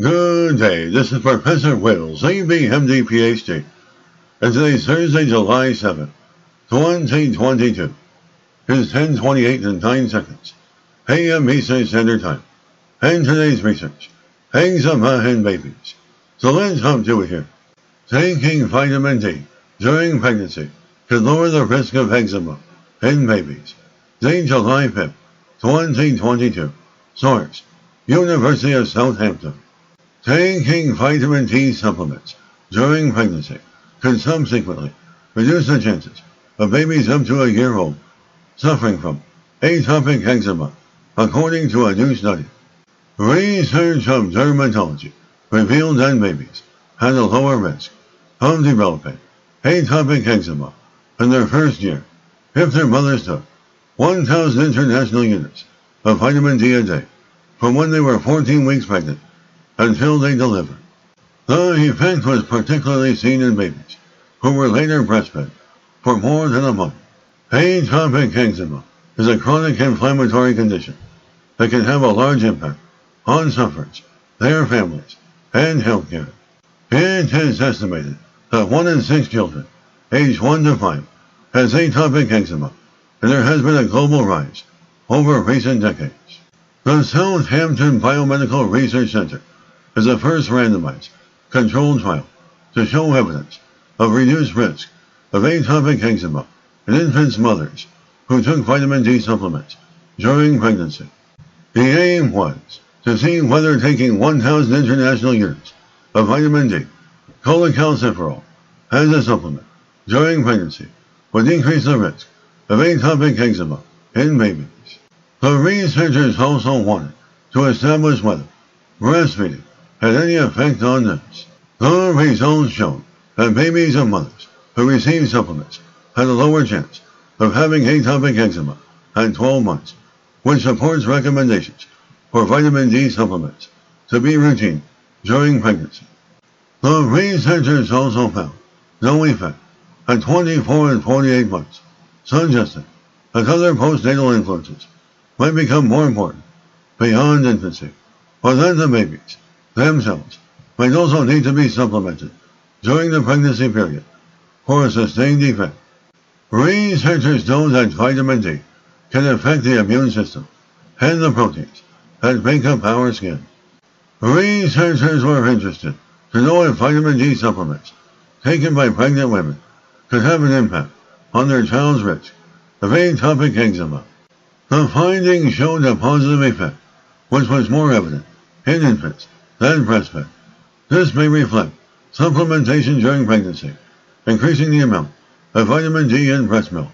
Good day, this is Professor Wills, ABMD PhD, and today's Thursday, July 7th, 2022. It is 10:28 and 9 seconds, a.m. Eastern Standard Time, and today's research, eczema in babies. So let's hop to it here. Taking vitamin D during pregnancy could lower the risk of eczema in babies. Date July 5th, 2022. Source, University of Southampton. Taking vitamin D supplements during pregnancy can subsequently reduce the chances of babies up to a year old suffering from atopic eczema, according to a new study. Research of dermatology revealed that babies had a lower risk of developing atopic eczema in their first year if their mothers took 1,000 international units of vitamin D a day from when they were 14 weeks pregnant until they delivered. The effect was particularly seen in babies who were later breastfed for more than a month. Atopic eczema is a chronic inflammatory condition that can have a large impact on sufferers, their families, and healthcare. It is estimated that 1 in 6 children aged 1 to 5 has atopic eczema, and there has been a global rise over recent decades. The Southampton Biomedical Research Center is the first randomized, controlled trial to show evidence of reduced risk of atopic eczema in infants' mothers who took vitamin D supplements during pregnancy. The aim was to see whether taking 1,000 international units of vitamin D, cholecalciferol, as a supplement during pregnancy would decrease the risk of atopic eczema in babies. The researchers also wanted to establish whether breastfeeding had any effect on this. The results showed that babies of mothers who received supplements had a lower chance of having atopic eczema at 12 months, which supports recommendations for vitamin D supplements to be routine during pregnancy. The researchers also found no effect at 24 and 48 months, suggesting that other postnatal influences might become more important beyond infancy, or that the babies themselves might also need to be supplemented during the pregnancy period for a sustained effect. Researchers know that vitamin D can affect the immune system and the proteins that make up our skin. Researchers were interested to know if vitamin D supplements taken by pregnant women could have an impact on their child's risk of atopic eczema. The findings showed a positive effect, which was more evident in infants than breastfed. This may reflect supplementation during pregnancy, increasing the amount of vitamin D in breast milk.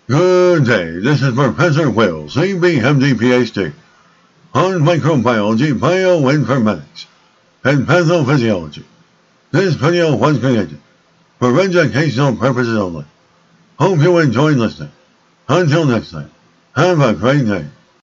Good day, this is Professor Wills, ABMD PhD, on microbiology, bioinformatics, and pathophysiology. This video was created for educational purposes only. Hope you enjoyed listening. Until next time, have a great day.